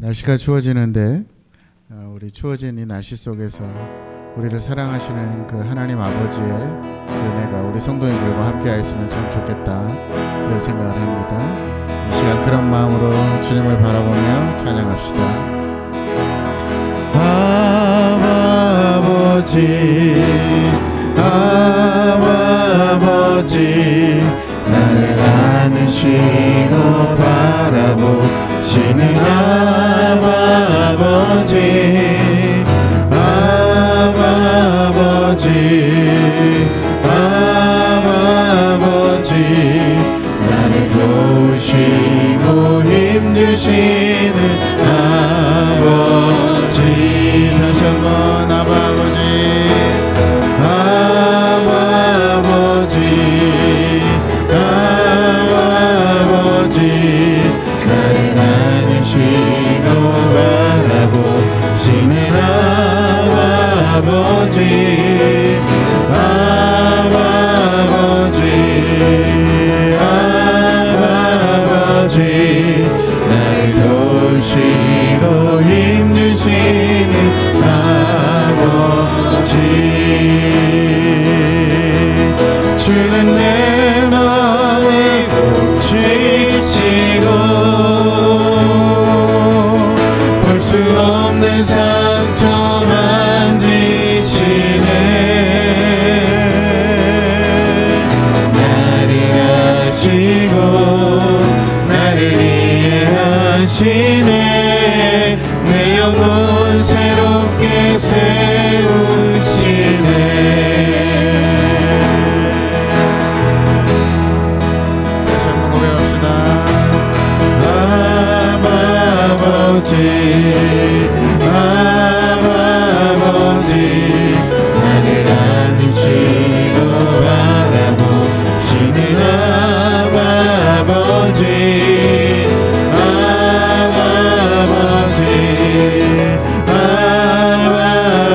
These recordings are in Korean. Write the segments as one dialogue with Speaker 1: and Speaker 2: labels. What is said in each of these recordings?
Speaker 1: 날씨가 추워지는데 우리 추워진 이 날씨 속에서 우리를 사랑하시는 그 하나님 아버지의 그 은혜가 우리 성도님들과 함께 하였으면 참 좋겠다, 그런 생각을 합니다. 이 시간 그런 마음으로 주님을 바라보며 찬양합시다. 아버지 나를 안으시고 바라보시는 아버지 나를 도우시고 힘주시는 아버지. 다시 한번 아버지 나를 안으시고 바라보시는 아버지 나를 도우시고 힘주시는 아버지. 주는 내 마음을 고치시고 볼 수 없는 상처 만지시네. 나를 아시고 나를 이해하시네. 내 영혼 새롭게 세우시네. 다시 한번 고백합시다. 아버지 나를 안으시고 바라보시는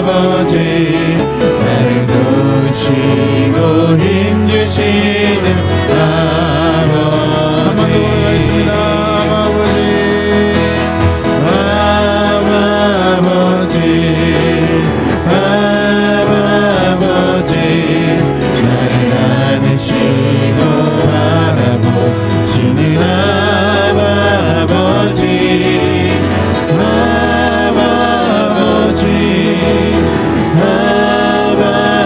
Speaker 1: 아버지 나를 도우시고 힘주시는 아버지. 한번 더 고백하겠습니다. 아버지 나를 안으시고 바라보시는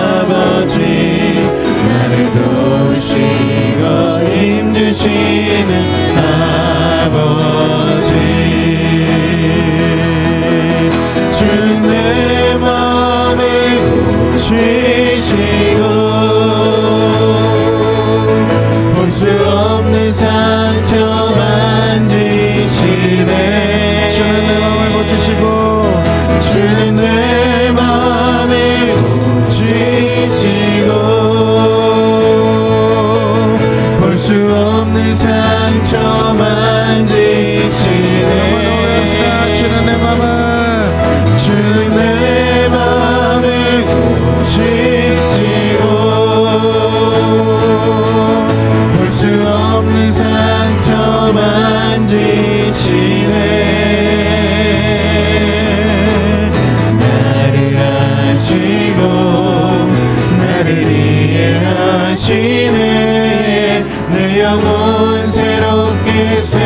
Speaker 1: 아버지 나를 도우시고 힘주시는 아버지. 주는 내 마음을 고치시고 볼 수 없는 상처 만지시네. 주는 내 마음을 고치시고 주는 내 마음을 고치시고 볼 수 없는 상처 만지시네. 주는 내 마음을 고치시고 볼 수 없는 상처 만지시네. 나를 아시고 나를 이해하시네. 내 영혼 새롭게 세우시네.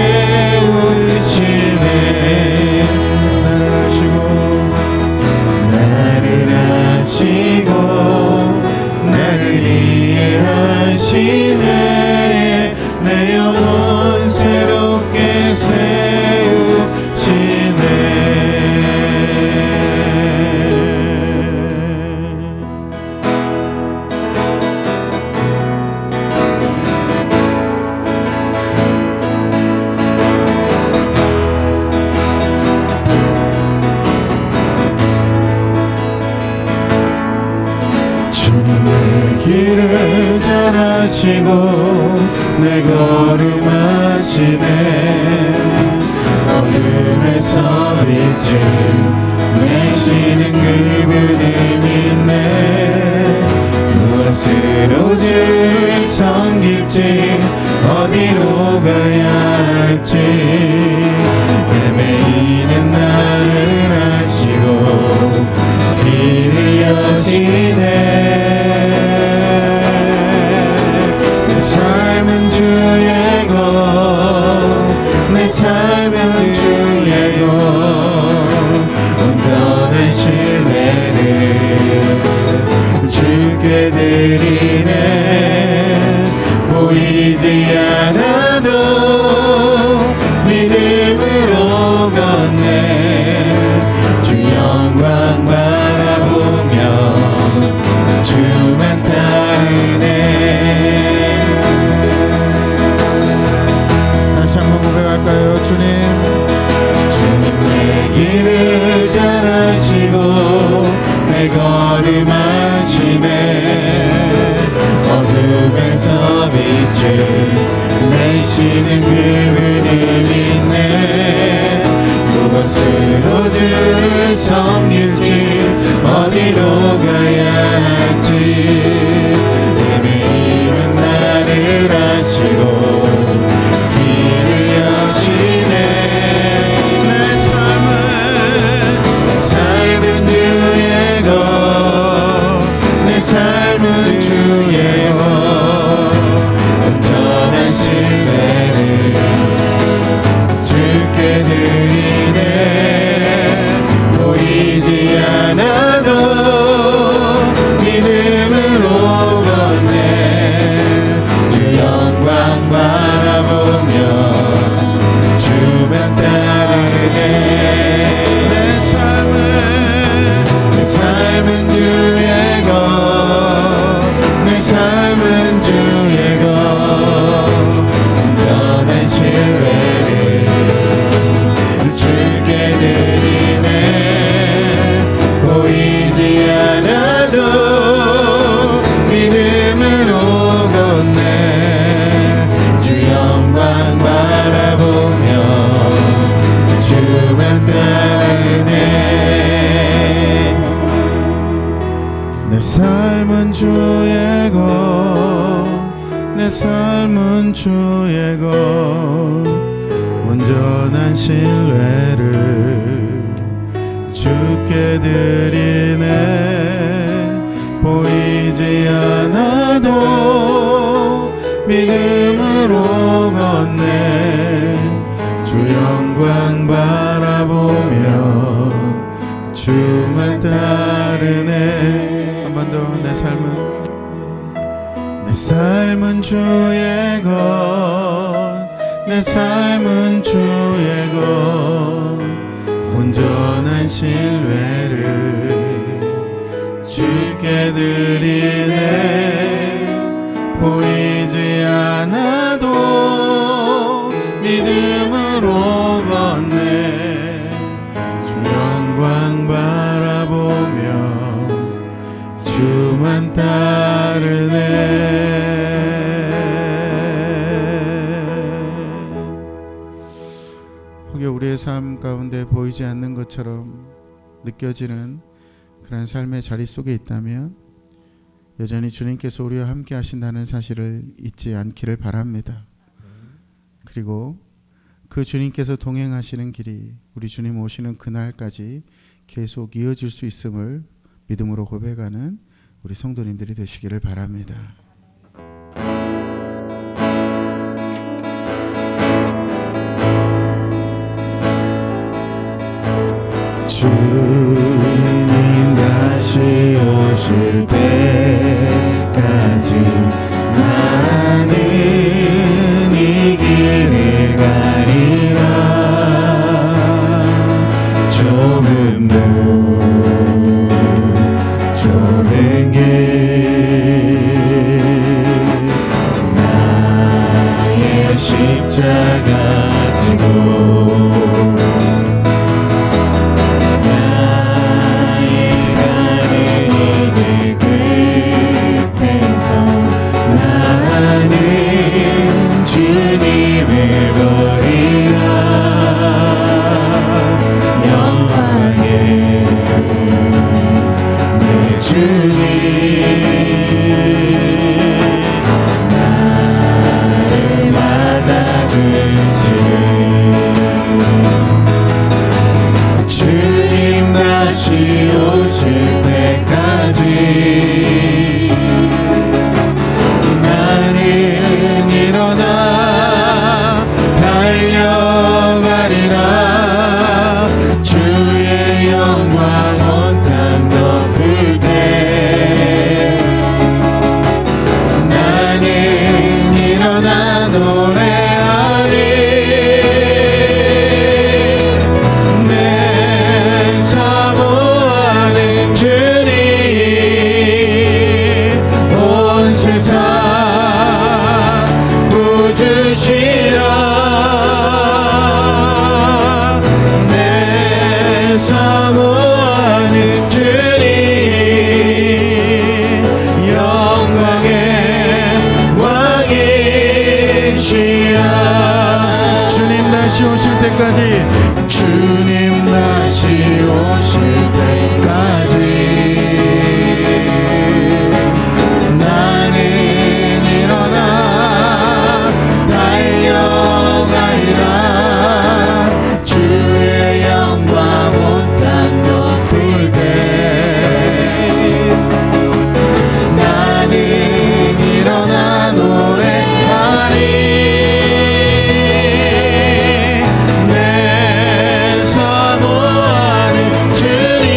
Speaker 1: 나를 아시고 나를 이해하시네. 내 영혼 새롭게 세우시네. 길을 잘 아시고 내 걸음하시네. 어둠에서 빛을 내시는 그분을 믿네. 무엇으로 주를 섬길지 어디로 가야 할지 헤매이는 온전한 신뢰를 주께 드리네. 보이지 않아도 믿음으로 걷네. 주 영광 바라보며 주만 따르네. 한 번 더. 내 삶은 주의 것, 내 삶은 주의 것. 온전한 신뢰를 주께 드리네. 보이지 않아도 믿음으로 걷네. 주 영광 바라보며 주만 따르네. 혹여 우리의 삶 가운데 보이지 않는 것처럼 느껴지는 그런 삶의 자리 속에 있다면 여전히 주님께서 우리와 함께 하신다는 사실을 잊지 않기를 바랍니다. 그리고 그 주님께서 동행하시는 길이 우리 주님 오시는 그날까지 계속 이어질 수 있음을 믿음으로 고백하는 우리 성도님들이 되시기를 바랍니다. 주님 다시 오실 때까지 나는 이 길을 가리라. 좁은 길 나의 십자가 지고 주님 다시 오실 때까지 나는 일어나 달려가리라. 주의 영광 온 땅 덮을 때 나는 일어나 노래하리. 사모하는 주님 영광의 왕이시라. 주님 다시 오실 때까지, 주님 다시 오실 때까지 나는 일어나 달려가리라. 주의 영광 온 땅 덮을 때 나는 일어나 노래하리. 내 사모하는 주님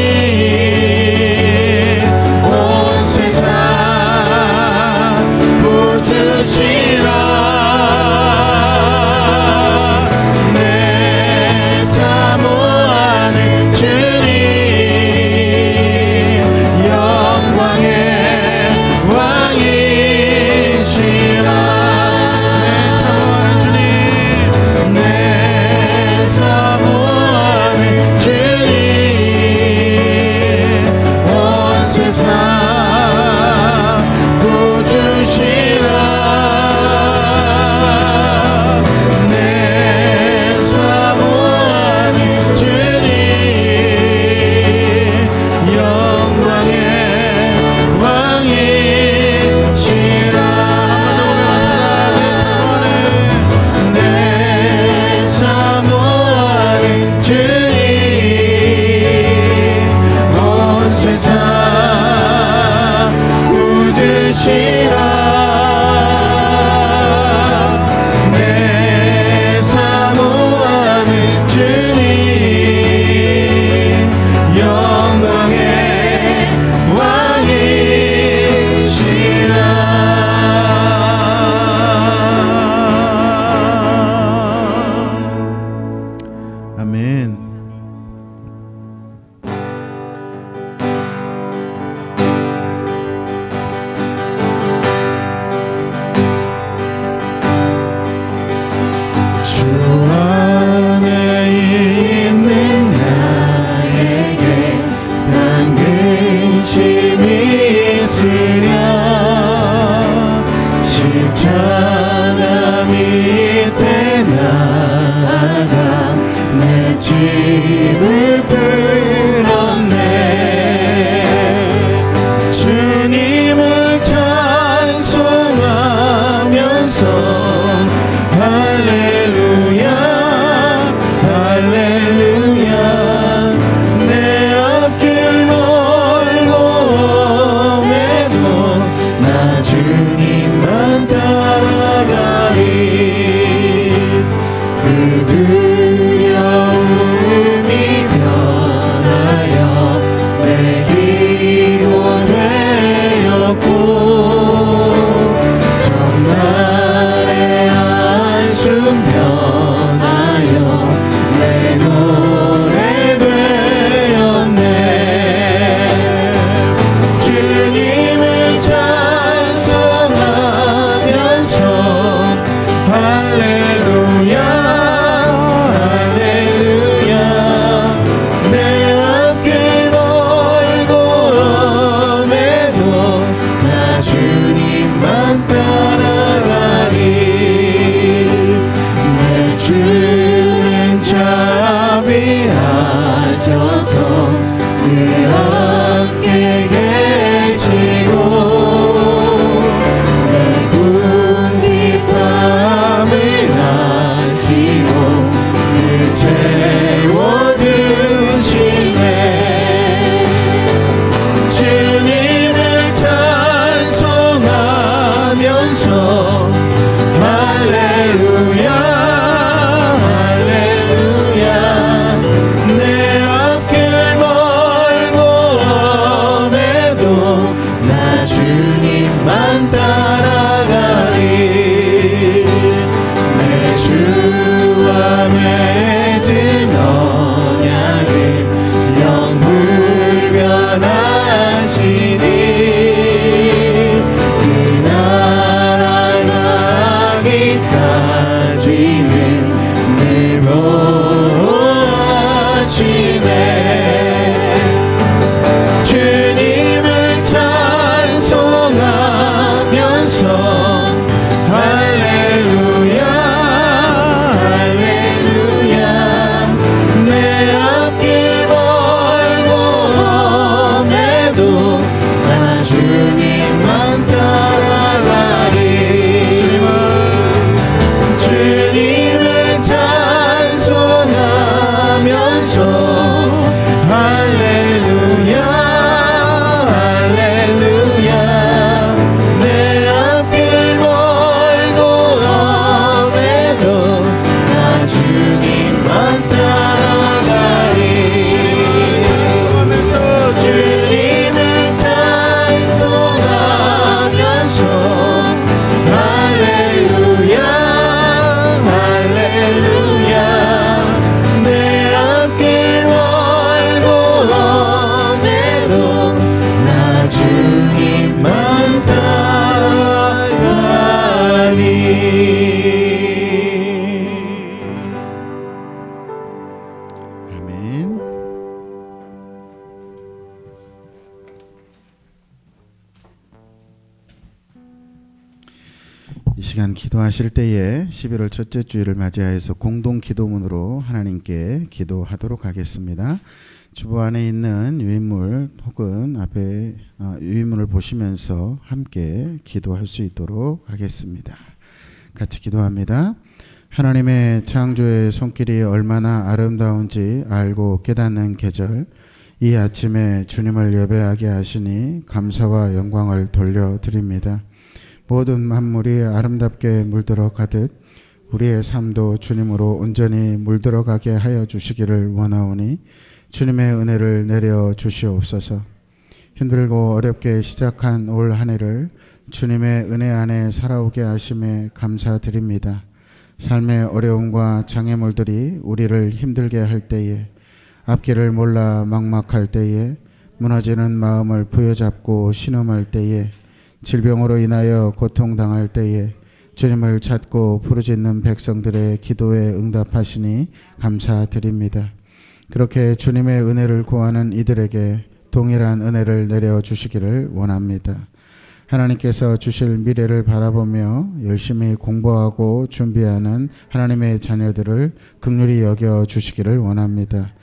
Speaker 2: 두려움이 변하여 내 기도 되었고 정말의 한숨 변하여 내 노래 되었네. 주님을 찬송하면서 할렐루야 할렐루야 내 앞길 멀고 엄해도 나 주님만 따라가리. 내 주는 자비하셔서 늘 함께 계시고 내 궁핍함을 아시고 늘 채워주시네. 주님을 찬송하면서 할렐루야 할렐루야 내 앞길 멀고 엄해도 나 주님만 따라가리. 내 주와 맺은 언약을 영불변하시니 그 나라 가기까지는 늘 보호하시네. 주님을 찬송하면서 할렐루야 할렐루야 내 앞길 멀고 엄해도 나 주님만 따라가리. 주님을 찬송하면서 할렐루야 할렐루야 내 앞길 멀고 엄해도 나 주님만 따라가리. 주님을 찬송하면서 할렐루야 할렐루야 내 앞길 멀고 엄해도 나 주님만 따라가리.
Speaker 1: 아멘. 이 시간 기도하실 때에 11월 첫째 주일을 맞이하여서 공동 기도문으로 하나님께 기도하도록 하겠습니다. 주보 안에 있는 유인물 혹은 앞에 유인물을 보시면서 함께 기도할 수 있도록 하겠습니다. 같이 기도합니다. 하나님의 창조의 손길이 얼마나 아름다운지 알고 깨닫는 계절, 이 아침에 주님을 예배하게 하시니 감사와 영광을 돌려드립니다. 모든 만물이 아름답게 물들어 가듯 우리의 삶도 주님으로 온전히 물들어가게 하여 주시기를 원하오니 주님의 은혜를 내려 주시옵소서. 힘들고 어렵게 시작한 올 한 해를 주님의 은혜 안에 살아오게 하심에 감사드립니다. 삶의 어려움과 장애물들이 우리를 힘들게 할 때에, 앞길을 몰라 막막할 때에, 무너지는 마음을 부여잡고 신음할 때에, 질병으로 인하여 고통당할 때에 주님을 찾고 부르짖는 백성들의 기도에 응답하시니 감사드립니다. 그렇게 주님의 은혜를 구하는 이들에게 동일한 은혜를 내려주시기를 원합니다. 하나님께서 주실 미래를 바라보며 열심히 공부하고 준비하는 하나님의 자녀들을 긍휼히 여겨 주시기를 원합니다.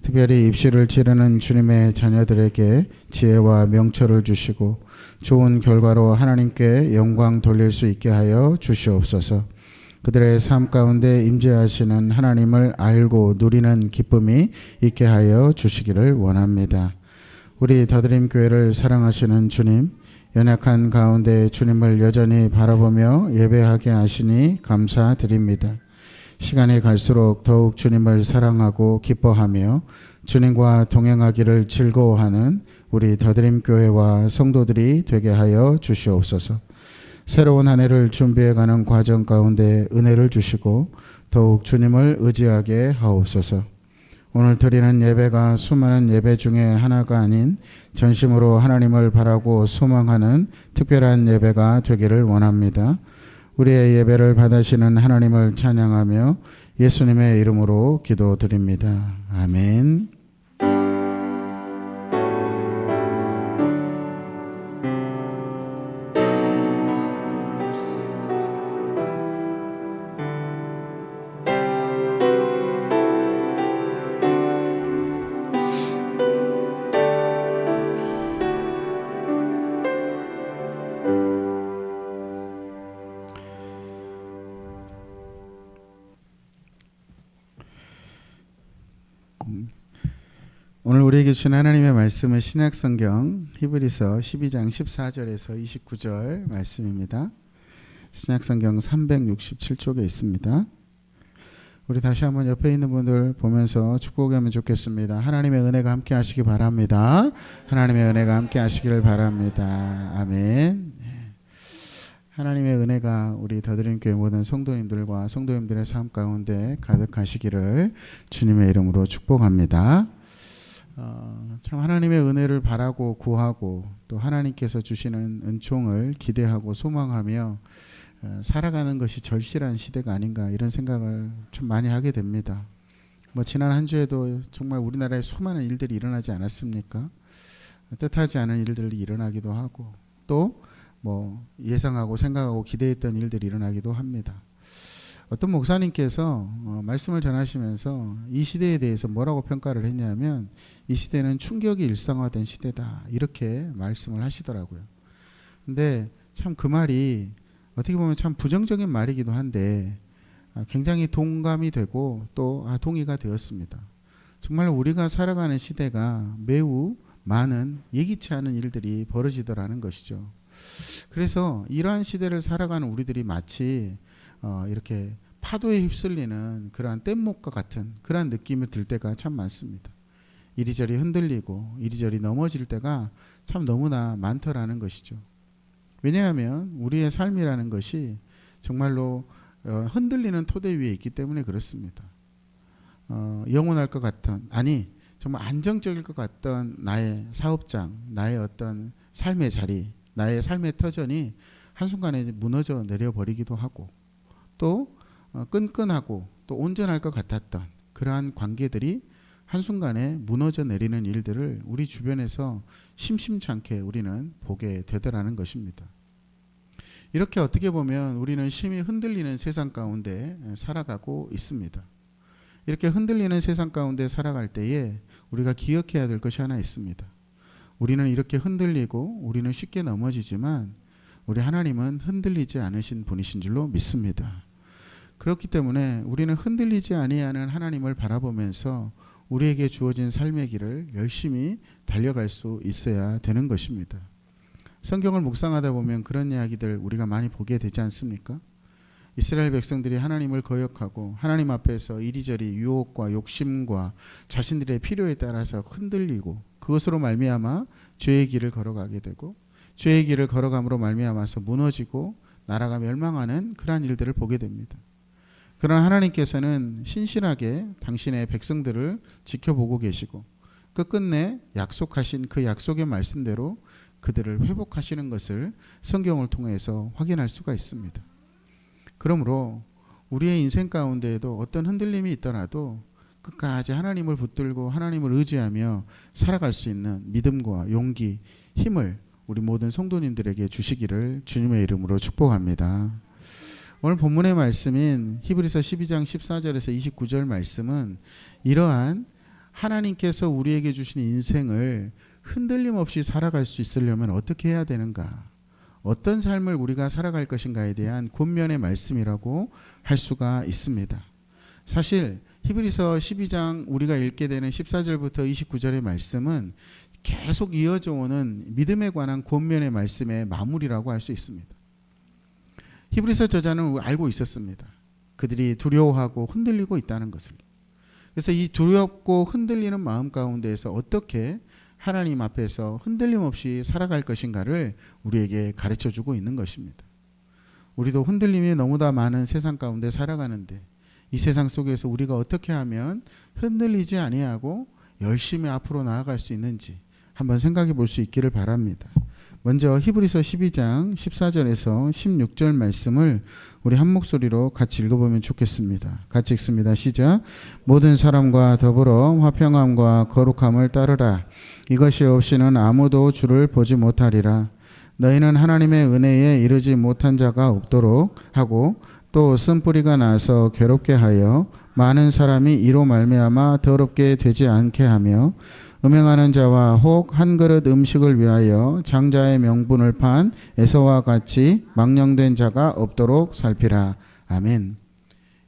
Speaker 1: 특별히 입시를 치르는 주님의 자녀들에게 지혜와 명철을 주시고 좋은 결과로 하나님께 영광 돌릴 수 있게 하여 주시옵소서. 그들의 삶 가운데 임재하시는 하나님을 알고 누리는 기쁨이 있게 하여 주시기를 원합니다. 우리 더드림 교회를 사랑하시는 주님, 연약한 가운데 주님을 여전히 바라보며 예배하게 하시니 감사드립니다. 시간이 갈수록 더욱 주님을 사랑하고 기뻐하며 주님과 동행하기를 즐거워하는 우리 더드림 교회와 성도들이 되게 하여 주시옵소서. 새로운 한 해를 준비해가는 과정 가운데 은혜를 주시고 더욱 주님을 의지하게 하옵소서. 오늘 드리는 예배가 수많은 예배 중에 하나가 아닌 전심으로 하나님을 바라고 소망하는 특별한 예배가 되기를 원합니다. 우리의 예배를 받으시는 하나님을 찬양하며 예수님의 이름으로 기도드립니다. 아멘. 오늘 우리에게 주신 하나님의 말씀은 신약성경 히브리서 12장 14절에서 29절 말씀입니다. 신약성경 367쪽에 있습니다. 우리 다시 한번 옆에 있는 분들 보면서 축복하면 좋겠습니다. 하나님의 은혜가 함께 하시기 바랍니다. 하나님의 은혜가 함께 하시기를 바랍니다. 아멘. 하나님의 은혜가 우리 더드림 교회 모든 성도님들과 성도님들의 삶 가운데 가득하시기를 주님의 이름으로 축복합니다. 참 하나님의 은혜를 바라고 구하고 또 하나님께서 주시는 은총을 기대하고 소망하며 살아가는 것이 절실한 시대가 아닌가 이런 생각을 좀 많이 하게 됩니다. 지난 한 주에도 정말 우리나라에 수많은 일들이 일어나지 않았습니까? 뜻하지 않은 일들이 일어나기도 하고 또 예상하고 생각하고 기대했던 일들이 일어나기도 합니다. 어떤 목사님께서 말씀을 전하시면서 이 시대에 대해서 뭐라고 평가를 했냐면 이 시대는 충격이 일상화된 시대다 이렇게 말씀을 하시더라고요. 근데 참 그 말이 어떻게 보면 참 부정적인 말이기도 한데 굉장히 동감이 되고 또 동의가 되었습니다. 정말 우리가 살아가는 시대가 매우 많은 예기치 않은 일들이 벌어지더라는 것이죠. 그래서 이러한 시대를 살아가는 우리들이 마치 이렇게 파도에 휩쓸리는 그러한 뗏목과 같은 그러한 느낌이 들 때가 참 많습니다. 이리저리 흔들리고 이리저리 넘어질 때가 참 너무나 많더라는 것이죠. 왜냐하면 우리의 삶이라는 것이 정말로 흔들리는 토대 위에 있기 때문에 그렇습니다. 영원할 것 같던 정말 안정적일 것 같던 나의 사업장, 나의 어떤 삶의 자리, 나의 삶의 터전이 한순간에 무너져 내려버리기도 하고 또 끈끈하고 또 온전할 것 같았던 그러한 관계들이 한순간에 무너져 내리는 일들을 우리 주변에서 심심찮게 우리는 보게 되더라는 것입니다. 이렇게 어떻게 보면 우리는 심히 흔들리는 세상 가운데 살아가고 있습니다. 이렇게 흔들리는 세상 가운데 살아갈 때에 우리가 기억해야 될 것이 하나 있습니다. 우리는 이렇게 흔들리고 우리는 쉽게 넘어지지만 우리 하나님은 흔들리지 않으신 분이신 줄로 믿습니다. 그렇기 때문에 우리는 흔들리지 아니하는 하나님을 바라보면서 우리에게 주어진 삶의 길을 열심히 달려갈 수 있어야 되는 것입니다. 성경을 묵상하다 보면 그런 이야기들 우리가 많이 보게 되지 않습니까? 이스라엘 백성들이 하나님을 거역하고 하나님 앞에서 이리저리 유혹과 욕심과 자신들의 필요에 따라서 흔들리고 그것으로 말미암아 죄의 길을 걸어가게 되고 죄의 길을 걸어감으로 말미암아서 무너지고 나라가 멸망하는 그러한 일들을 보게 됩니다. 그러나 하나님께서는 신실하게 당신의 백성들을 지켜보고 계시고 끝끝내 약속하신 그 약속의 말씀대로 그들을 회복하시는 것을 성경을 통해서 확인할 수가 있습니다. 그러므로 우리의 인생 가운데에도 어떤 흔들림이 있더라도 끝까지 하나님을 붙들고 하나님을 의지하며 살아갈 수 있는 믿음과 용기, 힘을 우리 모든 성도님들에게 주시기를 주님의 이름으로 축복합니다. 오늘 본문의 말씀인 히브리서 12장 14절에서 29절 말씀은 이러한 하나님께서 우리에게 주신 인생을 흔들림 없이 살아갈 수 있으려면 어떻게 해야 되는가, 어떤 삶을 우리가 살아갈 것인가에 대한 권면의 말씀이라고 할 수가 있습니다. 사실 히브리서 12장 우리가 읽게 되는 14절부터 29절의 말씀은 계속 이어져 오는 믿음에 관한 권면의 말씀의 마무리라고 할 수 있습니다. 히브리서 저자는 알고 있었습니다. 그들이 두려워하고 흔들리고 있다는 것을. 그래서 이 두렵고 흔들리는 마음 가운데에서 어떻게 하나님 앞에서 흔들림 없이 살아갈 것인가를 우리에게 가르쳐주고 있는 것입니다. 우리도 흔들림이 너무나 많은 세상 가운데 살아가는데 이 세상 속에서 우리가 어떻게 하면 흔들리지 아니하고 열심히 앞으로 나아갈 수 있는지 한번 생각해 볼 수 있기를 바랍니다. 먼저 히브리서 12장 14절에서 16절 말씀을 우리 한 목소리로 같이 읽어보면 좋겠습니다. 같이 읽습니다. 시작. 모든 사람과 더불어 화평함과 거룩함을 따르라. 이것이 없이는 아무도 주를 보지 못하리라. 너희는 하나님의 은혜에 이르지 못한 자가 없도록 하고 또 쓴뿌리가 나서 괴롭게 하여 많은 사람이 이로 말미암아 더럽게 되지 않게 하며 음행하는 자와 혹 한 그릇 음식을 위하여 장자의 명분을 판 에서와 같이 망령된 자가 없도록 살피라. 아멘.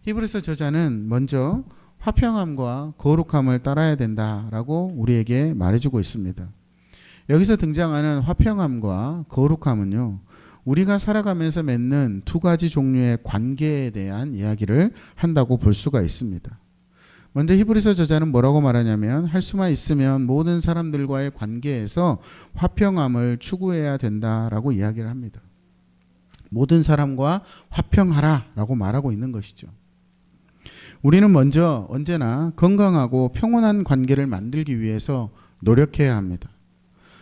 Speaker 1: 히브리서 저자는 먼저 화평함과 거룩함을 따라야 된다라고 우리에게 말해주고 있습니다. 여기서 등장하는 화평함과 거룩함은요, 우리가 살아가면서 맺는 두 가지 종류의 관계에 대한 이야기를 한다고 볼 수가 있습니다. 먼저 히브리서 저자는 뭐라고 말하냐면 할 수만 있으면 모든 사람들과의 관계에서 화평함을 추구해야 된다라고 이야기를 합니다. 모든 사람과 화평하라라고 말하고 있는 것이죠. 우리는 먼저 언제나 건강하고 평온한 관계를 만들기 위해서 노력해야 합니다.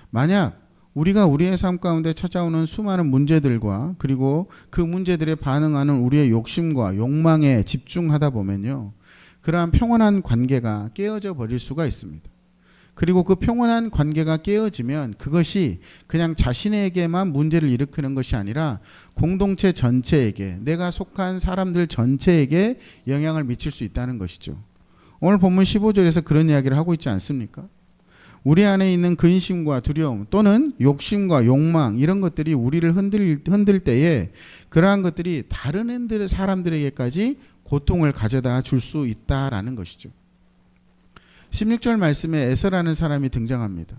Speaker 1: 만약 우리가 우리의 삶 가운데 찾아오는 수많은 문제들과 그리고 그 문제들에 반응하는 우리의 욕심과 욕망에 집중하다 보면요, 그러한 평온한 관계가 깨어져 버릴 수가 있습니다. 그리고 그 평온한 관계가 깨어지면 그것이 그냥 자신에게만 문제를 일으키는 것이 아니라 공동체 전체에게, 내가 속한 사람들 전체에게 영향을 미칠 수 있다는 것이죠. 오늘 본문 15절에서 그런 이야기를 하고 있지 않습니까? 우리 안에 있는 근심과 두려움 또는 욕심과 욕망, 이런 것들이 우리를 흔들 때에 그러한 것들이 다른 사람들에게까지 고통을 가져다 줄 수 있다라는 것이죠. 16절 말씀에 에서라는 사람이 등장합니다.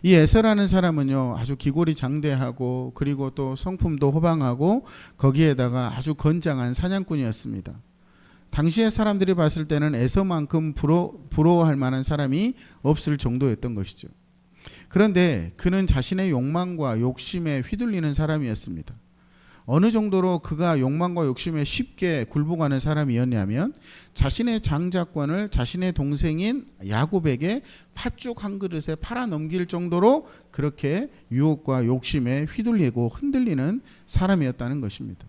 Speaker 1: 이 에서라는 사람은요, 아주 기골이 장대하고 그리고 또 성품도 호방하고 거기에다가 아주 건장한 사냥꾼이었습니다. 당시의 사람들이 봤을 때는 에서만큼 부러워할 만한 사람이 없을 정도였던 것이죠. 그런데 그는 자신의 욕망과 욕심에 휘둘리는 사람이었습니다. 어느 정도로 그가 욕망과 욕심에 쉽게 굴복하는 사람이었냐면 자신의 장자권을 자신의 동생인 야곱에게 팥죽 한 그릇에 팔아넘길 정도로 그렇게 유혹과 욕심에 휘둘리고 흔들리는 사람이었다는 것입니다.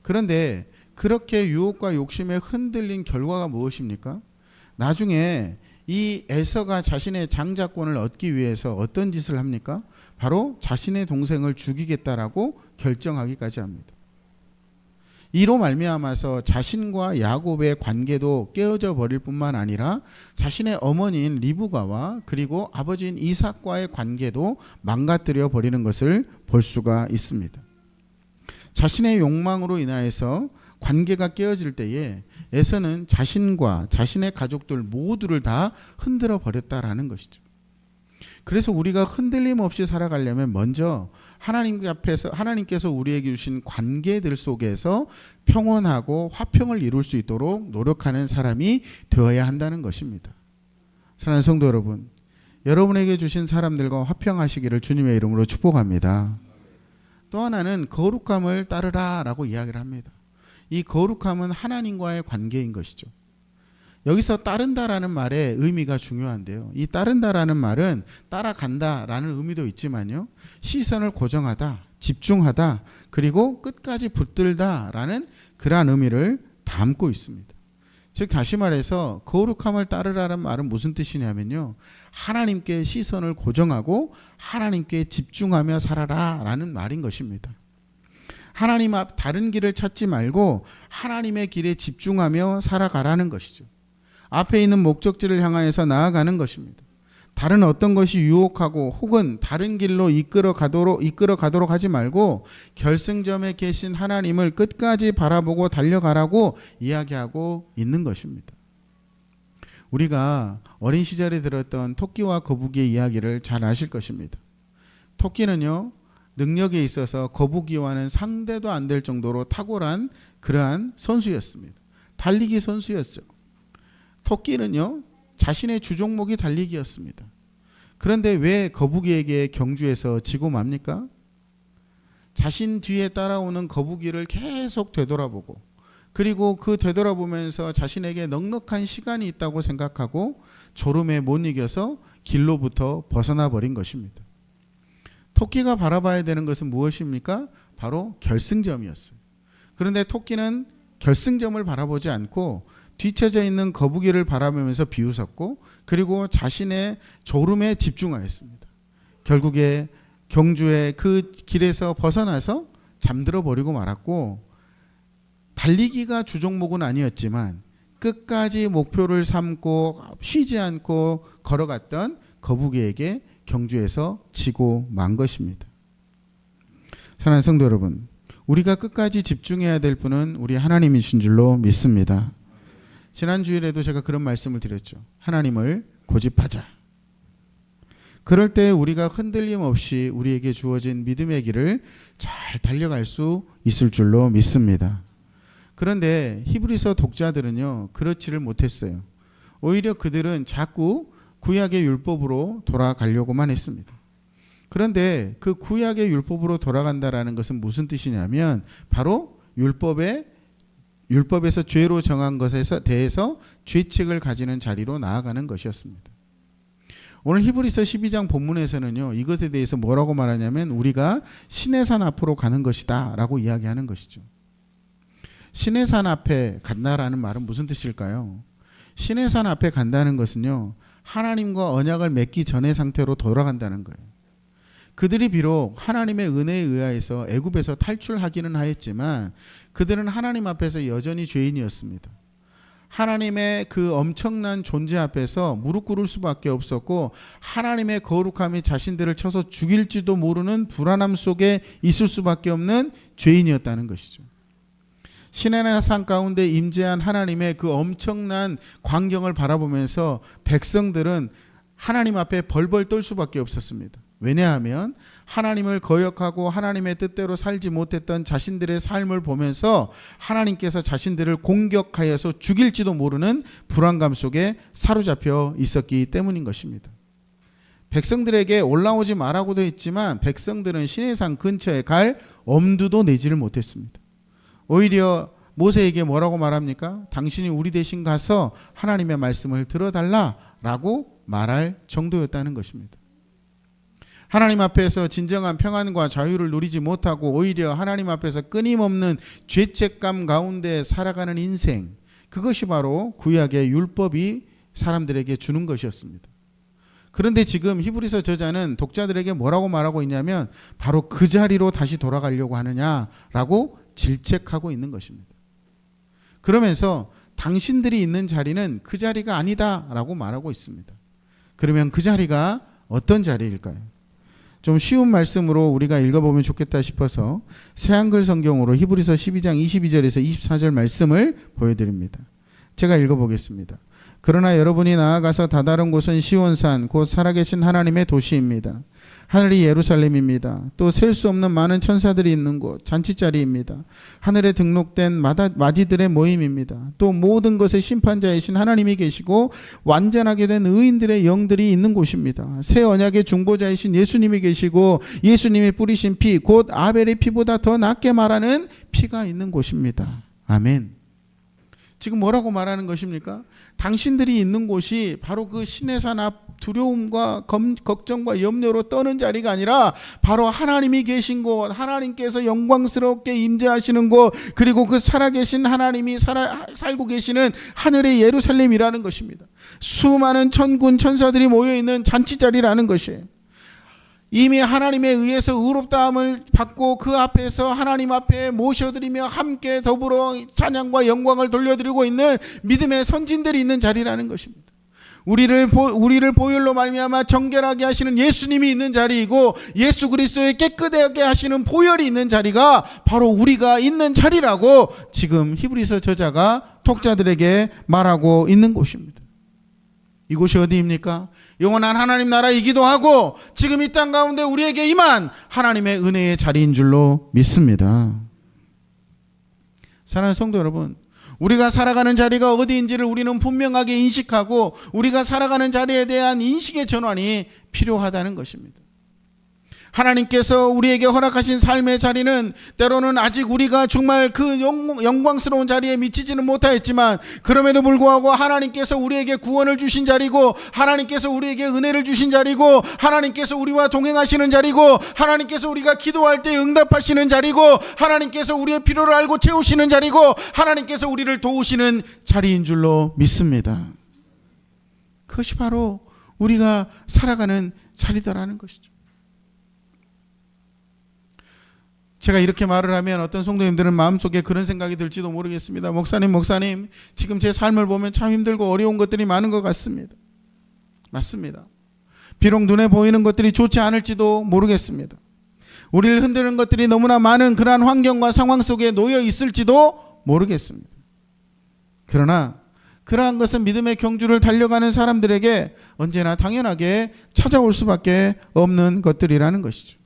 Speaker 1: 그런데 그렇게 유혹과 욕심에 흔들린 결과가 무엇입니까? 나중에 이 에서가 자신의 장자권을 얻기 위해서 어떤 짓을 합니까? 바로 자신의 동생을 죽이겠다라고 결정하기까지 합니다. 이로 말미암아서 자신과 야곱의 관계도 깨어져 버릴 뿐만 아니라 자신의 어머니인 리브가와 그리고 아버지인 이삭과의 관계도 망가뜨려 버리는 것을 볼 수가 있습니다. 자신의 욕망으로 인하여서 관계가 깨어질 때에 에서는 자신과 자신의 가족들 모두를 다 흔들어 버렸다라는 것이죠. 그래서 우리가 흔들림 없이 살아가려면 먼저 하나님 앞에서 하나님께서 우리에게 주신 관계들 속에서 평온하고 화평을 이룰 수 있도록 노력하는 사람이 되어야 한다는 것입니다. 사랑하는 성도 여러분, 여러분에게 주신 사람들과 화평하시기를 주님의 이름으로 축복합니다. 또 하나는 거룩함을 따르라라고 이야기를 합니다. 이 거룩함은 하나님과의 관계인 것이죠. 여기서 따른다라는 말의 의미가 중요한데요. 이 따른다라는 말은 따라간다라는 의미도 있지만요, 시선을 고정하다, 집중하다, 그리고 끝까지 붙들다라는 그러한 의미를 담고 있습니다. 즉 다시 말해서 거룩함을 따르라는 말은 무슨 뜻이냐면요, 하나님께 시선을 고정하고 하나님께 집중하며 살아라라는 말인 것입니다. 하나님 앞 다른 길을 찾지 말고 하나님의 길에 집중하며 살아가라는 것이죠. 앞에 있는 목적지를 향하여서 나아가는 것입니다. 다른 어떤 것이 유혹하고 혹은 다른 길로 이끌어 가도록 하지 말고 결승점에 계신 하나님을 끝까지 바라보고 달려가라고 이야기하고 있는 것입니다. 우리가 어린 시절에 들었던 토끼와 거북이의 이야기를 잘 아실 것입니다. 토끼는요, 능력에 있어서 거북이와는 상대도 안 될 정도로 탁월한 그러한 선수였습니다. 달리기 선수였죠. 토끼는요, 자신의 주종목이 달리기였습니다. 그런데 왜 거북이에게 경주에서 지고 맙니까? 자신 뒤에 따라오는 거북이를 계속 되돌아보고, 그리고 그 되돌아보면서 자신에게 넉넉한 시간이 있다고 생각하고 졸음에 못 이겨서 길로부터 벗어나 버린 것입니다. 토끼가 바라봐야 되는 것은 무엇입니까? 바로 결승점이었어요. 그런데 토끼는 결승점을 바라보지 않고 뒤쳐져 있는 거북이를 바라보면서 비웃었고, 그리고 자신의 졸음에 집중하였습니다. 결국에 경주의 그 길에서 벗어나서 잠들어 버리고 말았고, 달리기가 주종목은 아니었지만 끝까지 목표를 삼고 쉬지 않고 걸어갔던 거북이에게 경주에서 지고 만 것입니다. 사랑하는 성도 여러분, 우리가 끝까지 집중해야 될 분은 우리 하나님이신 줄로 믿습니다. 지난 주일에도 제가 그런 말씀을 드렸죠. 하나님을 고집하자. 그럴 때 우리가 흔들림 없이 우리에게 주어진 믿음의 길을 잘 달려갈 수 있을 줄로 믿습니다. 그런데 히브리서 독자들은요, 그렇지를 못했어요. 오히려 그들은 자꾸 구약의 율법으로 돌아가려고만 했습니다. 그런데 그 구약의 율법으로 돌아간다라는 것은 무슨 뜻이냐면 바로 율법에서 죄로 정한 것에 대해서 죄책을 가지는 자리로 나아가는 것이었습니다. 오늘 히브리서 12장 본문에서는요, 이것에 대해서 뭐라고 말하냐면 우리가 신의 산 앞으로 가는 것이다 라고 이야기하는 것이죠. 신의 산 앞에 간다라는 말은 무슨 뜻일까요? 신의 산 앞에 간다는 것은요, 하나님과 언약을 맺기 전의 상태로 돌아간다는 거예요. 그들이 비록 하나님의 은혜에 의하여서 애굽에서 탈출하기는 하였지만 그들은 하나님 앞에서 여전히 죄인이었습니다. 하나님의 그 엄청난 존재 앞에서 무릎 꿇을 수밖에 없었고, 하나님의 거룩함이 자신들을 쳐서 죽일지도 모르는 불안함 속에 있을 수밖에 없는 죄인이었다는 것이죠. 시내나 산 가운데 임재한 하나님의 그 엄청난 광경을 바라보면서 백성들은 하나님 앞에 벌벌 떨 수밖에 없었습니다. 왜냐하면 하나님을 거역하고 하나님의 뜻대로 살지 못했던 자신들의 삶을 보면서 하나님께서 자신들을 공격하여서 죽일지도 모르는 불안감 속에 사로잡혀 있었기 때문인 것입니다. 백성들에게 올라오지 말라고도 했지만 백성들은 시내산 근처에 갈 엄두도 내지를 못했습니다. 오히려 모세에게 뭐라고 말합니까? 당신이 우리 대신 가서 하나님의 말씀을 들어달라라고 말할 정도였다는 것입니다. 하나님 앞에서 진정한 평안과 자유를 누리지 못하고 오히려 하나님 앞에서 끊임없는 죄책감 가운데 살아가는 인생, 그것이 바로 구약의 율법이 사람들에게 주는 것이었습니다. 그런데 지금 히브리서 저자는 독자들에게 뭐라고 말하고 있냐면 바로 그 자리로 다시 돌아가려고 하느냐라고 질책하고 있는 것입니다. 그러면서 당신들이 있는 자리는 그 자리가 아니다라고 말하고 있습니다. 그러면 그 자리가 어떤 자리일까요? 좀 쉬운 말씀으로 우리가 읽어보면 좋겠다 싶어서 새한글 성경으로 히브리서 12장 22절에서 24절 말씀을 보여드립니다. 제가 읽어보겠습니다. 그러나 여러분이 나아가서 다다른 곳은 시온산 곧 살아계신 하나님의 도시입니다. 하늘이 예루살렘입니다. 또 셀 수 없는 많은 천사들이 있는 곳 잔치자리입니다. 하늘에 등록된 마지들의 모임입니다. 또 모든 것의 심판자이신 하나님이 계시고 완전하게 된 의인들의 영들이 있는 곳입니다. 새 언약의 중보자이신 예수님이 계시고 예수님이 뿌리신 피 곧 아벨의 피보다 더 낫게 말하는 피가 있는 곳입니다. 아멘. 지금 뭐라고 말하는 것입니까? 당신들이 있는 곳이 바로 그 신의 산 앞 두려움과 걱정과 염려로 떠는 자리가 아니라 바로 하나님이 계신 곳, 하나님께서 영광스럽게 임재하시는 곳, 그리고 그 살아계신 하나님이 살고 계시는 하늘의 예루살렘이라는 것입니다. 수많은 천군 천사들이 모여있는 잔치자리라는 것이에요. 이미 하나님에 의해서 의롭다함을 받고 그 앞에서 하나님 앞에 모셔드리며 함께 더불어 찬양과 영광을 돌려드리고 있는 믿음의 선진들이 있는 자리라는 것입니다. 우리를 보혈로 말미암아 정결하게 하시는 예수님이 있는 자리이고 예수 그리스도의 깨끗하게 하시는 보혈이 있는 자리가 바로 우리가 있는 자리라고 지금 히브리서 저자가 독자들에게 말하고 있는 곳입니다. 이곳이 어디입니까? 영원한 하나님 나라이기도 하고 지금 이 땅 가운데 우리에게 임한 하나님의 은혜의 자리인 줄로 믿습니다. 사랑하는 성도 여러분, 우리가 살아가는 자리가 어디인지를 우리는 분명하게 인식하고 우리가 살아가는 자리에 대한 인식의 전환이 필요하다는 것입니다. 하나님께서 우리에게 허락하신 삶의 자리는 때로는 아직 우리가 정말 그 영광스러운 자리에 미치지는 못하였지만 그럼에도 불구하고 하나님께서 우리에게 구원을 주신 자리고 하나님께서 우리에게 은혜를 주신 자리고 하나님께서 우리와 동행하시는 자리고 하나님께서 우리가 기도할 때 응답하시는 자리고 하나님께서 우리의 필요를 알고 채우시는 자리고 하나님께서 우리를 도우시는 자리인 줄로 믿습니다. 그것이 바로 우리가 살아가는 자리다라는 것이죠. 제가 이렇게 말을 하면 어떤 성도님들은 마음속에 그런 생각이 들지도 모르겠습니다. 목사님, 지금 제 삶을 보면 참 힘들고 어려운 것들이 많은 것 같습니다. 맞습니다. 비록 눈에 보이는 것들이 좋지 않을지도 모르겠습니다. 우리를 흔드는 것들이 너무나 많은 그러한 환경과 상황 속에 놓여 있을지도 모르겠습니다. 그러나 그러한 것은 믿음의 경주를 달려가는 사람들에게 언제나 당연하게 찾아올 수밖에 없는 것들이라는 것이죠.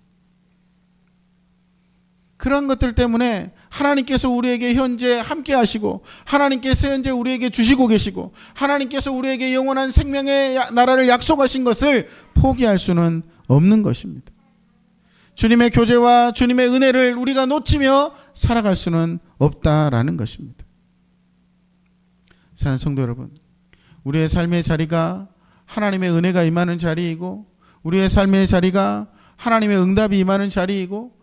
Speaker 1: 그런 것들 때문에 하나님께서 우리에게 현재 함께 하시고 하나님께서 현재 우리에게 주시고 계시고 하나님께서 우리에게 영원한 생명의 나라를 약속하신 것을 포기할 수는 없는 것입니다. 주님의 교제와 주님의 은혜를 우리가 놓치며 살아갈 수는 없다라는 것입니다. 사랑하는 성도 여러분, 우리의 삶의 자리가 하나님의 은혜가 임하는 자리이고 우리의 삶의 자리가 하나님의 응답이 임하는 자리이고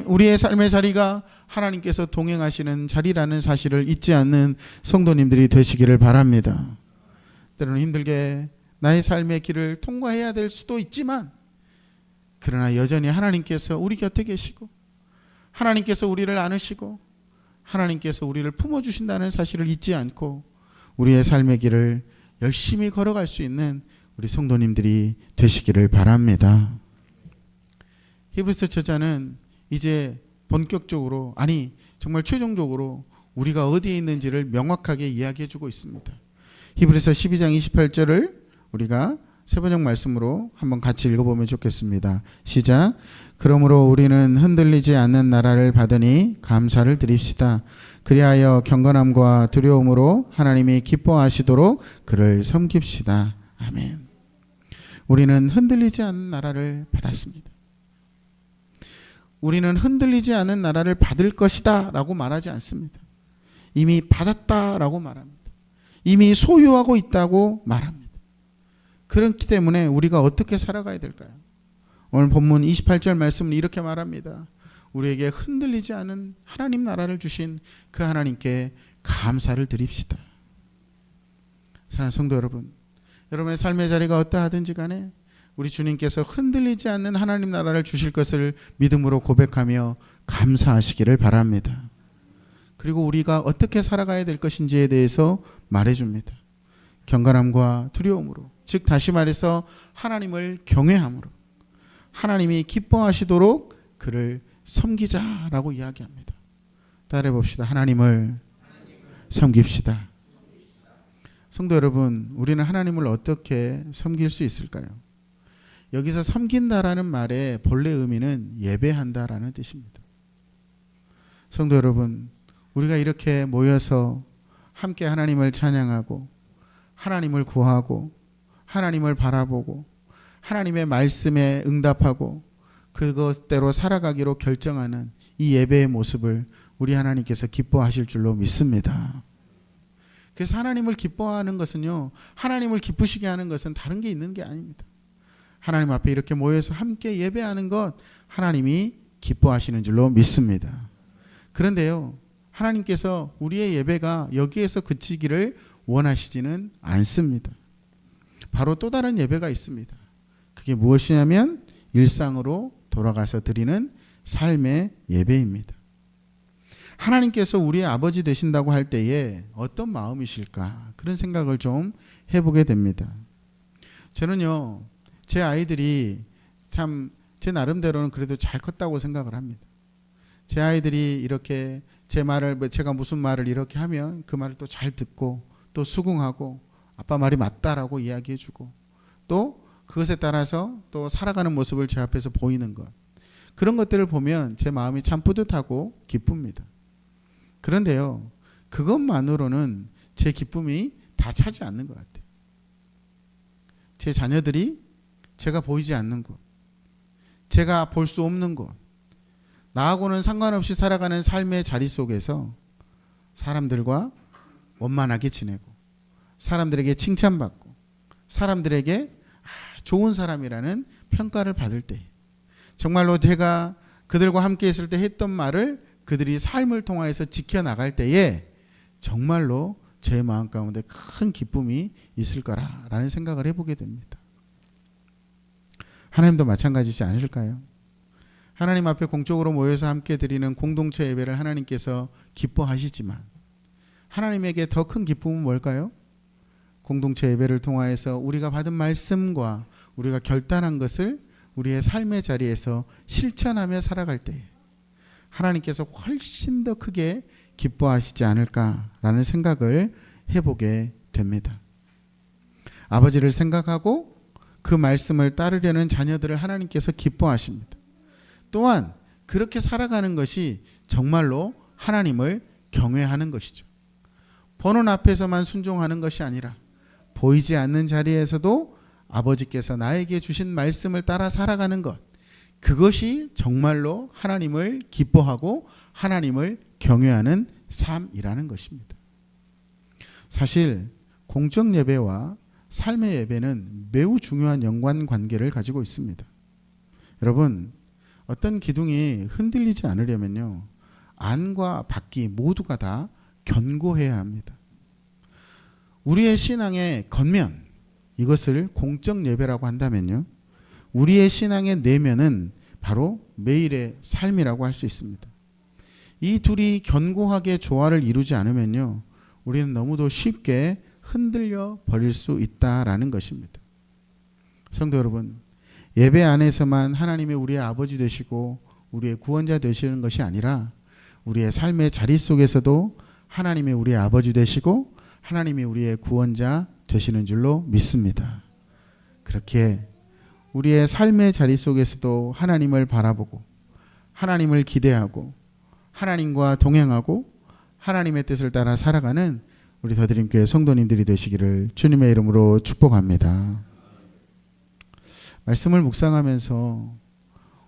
Speaker 1: 우리의 삶의 자리가 하나님께서 동행하시는 자리라는 사실을 잊지 않는 성도님들이 되시기를 바랍니다. 때로는 힘들게 나의 삶의 길을 통과해야 될 수도 있지만 그러나 여전히 하나님께서 우리 곁에 계시고 하나님께서 우리를 안으시고 하나님께서 우리를 품어주신다는 사실을 잊지 않고 우리의 삶의 길을 열심히 걸어갈 수 있는 우리 성도님들이 되시기를 바랍니다. 히브리서 저자는 이제 본격적으로 정말 최종적으로 우리가 어디에 있는지를 명확하게 이야기해 주고 있습니다. 히브리서 12장 28절을 우리가 세번역 말씀으로 한번 같이 읽어보면 좋겠습니다. 시작. 그러므로 우리는 흔들리지 않는 나라를 받으니 감사를 드립시다. 그리하여 경건함과 두려움으로 하나님이 기뻐하시도록 그를 섬깁시다. 아멘. 우리는 흔들리지 않는 나라를 받았습니다. 우리는 흔들리지 않은 나라를 받을 것이다 라고 말하지 않습니다. 이미 받았다라고 말합니다. 이미 소유하고 있다고 말합니다. 그렇기 때문에 우리가 어떻게 살아가야 될까요? 오늘 본문 28절 말씀은 이렇게 말합니다. 우리에게 흔들리지 않은 하나님 나라를 주신 그 하나님께 감사를 드립시다. 사랑하는 성도 여러분, 여러분의 삶의 자리가 어떠하든지 간에 우리 주님께서 흔들리지 않는 하나님 나라를 주실 것을 믿음으로 고백하며 감사하시기를 바랍니다. 그리고 우리가 어떻게 살아가야 될 것인지에 대해서 말해줍니다. 경건함과 두려움으로, 즉 다시 말해서 하나님을 경외함으로 하나님이 기뻐하시도록 그를 섬기자라고 이야기합니다. 따라해 봅시다. 하나님을 섬깁시다. 성도 여러분, 우리는 하나님을 어떻게 섬길 수 있을까요? 여기서 섬긴다라는 말의 본래 의미는 예배한다라는 뜻입니다. 성도 여러분, 우리가 이렇게 모여서 함께 하나님을 찬양하고 하나님을 구하고 하나님을 바라보고 하나님의 말씀에 응답하고 그것대로 살아가기로 결정하는 이 예배의 모습을 우리 하나님께서 기뻐하실 줄로 믿습니다. 그래서 하나님을 기뻐하는 것은요, 하나님을 기쁘시게 하는 것은 다른 게 있는 게 아닙니다. 하나님 앞에 이렇게 모여서 함께 예배하는 것 하나님이 기뻐하시는 줄로 믿습니다. 그런데요, 하나님께서 우리의 예배가 여기에서 그치기를 원하시지는 않습니다. 바로 또 다른 예배가 있습니다. 그게 무엇이냐면 일상으로 돌아가서 드리는 삶의 예배입니다. 하나님께서 우리의 아버지 되신다고 할 때에 어떤 마음이실까? 그런 생각을 좀 해보게 됩니다. 저는요, 제 아이들이 참 제 나름대로는 그래도 잘 컸다고 생각을 합니다. 제 아이들이 이렇게 제가 무슨 말을 이렇게 하면 그 말을 또 잘 듣고 또 수긍하고 아빠 말이 맞다라고 이야기해주고 또 그것에 따라서 또 살아가는 모습을 제 앞에서 보이는 것, 그런 것들을 보면 제 마음이 참 뿌듯하고 기쁩니다. 그런데요, 그것만으로는 제 기쁨이 다 차지 않는 것 같아요. 제 자녀들이 제가 보이지 않는 곳, 제가 볼 수 없는 곳, 나하고는 상관없이 살아가는 삶의 자리 속에서 사람들과 원만하게 지내고 사람들에게 칭찬받고 사람들에게 좋은 사람이라는 평가를 받을 때, 정말로 제가 그들과 함께 있을 때 했던 말을 그들이 삶을 통하여서 지켜나갈 때에 정말로 제 마음 가운데 큰 기쁨이 있을 거라는 생각을 해보게 됩니다. 하나님도 마찬가지지 않으실까요? 하나님 앞에 공적으로 모여서 함께 드리는 공동체 예배를 하나님께서 기뻐하시지만 하나님에게 더 큰 기쁨은 뭘까요? 공동체 예배를 통하여서 우리가 받은 말씀과 우리가 결단한 것을 우리의 삶의 자리에서 실천하며 살아갈 때 하나님께서 훨씬 더 크게 기뻐하시지 않을까라는 생각을 해보게 됩니다. 아버지를 생각하고 그 말씀을 따르려는 자녀들을 하나님께서 기뻐하십니다. 또한 그렇게 살아가는 것이 정말로 하나님을 경외하는 것이죠. 보는 앞에서만 순종하는 것이 아니라 보이지 않는 자리에서도 아버지께서 나에게 주신 말씀을 따라 살아가는 것, 그것이 정말로 하나님을 기뻐하고 하나님을 경외하는 삶이라는 것입니다. 사실 공적 예배와 삶의 예배는 매우 중요한 연관관계를 가지고 있습니다. 여러분, 어떤 기둥이 흔들리지 않으려면요, 안과 밖이 모두가 다 견고해야 합니다. 우리의 신앙의 겉면, 이것을 공적 예배라고 한다면요, 우리의 신앙의 내면은 바로 매일의 삶이라고 할 수 있습니다. 이 둘이 견고하게 조화를 이루지 않으면요, 우리는 너무도 쉽게 흔들려 버릴 수 있다라는 것입니다. 성도 여러분, 예배 안에서만 하나님이 우리의 아버지 되시고 우리의 구원자 되시는 것이 아니라 우리의 삶의 자리 속에서도 하나님이 우리의 아버지 되시고 하나님이 우리의 구원자 되시는 줄로 믿습니다. 그렇게 우리의 삶의 자리 속에서도 하나님을 바라보고 하나님을 기대하고 하나님과 동행하고 하나님의 뜻을 따라 살아가는 우리 더드림교회 성도님들이 되시기를 주님의 이름으로 축복합니다. 말씀을 묵상하면서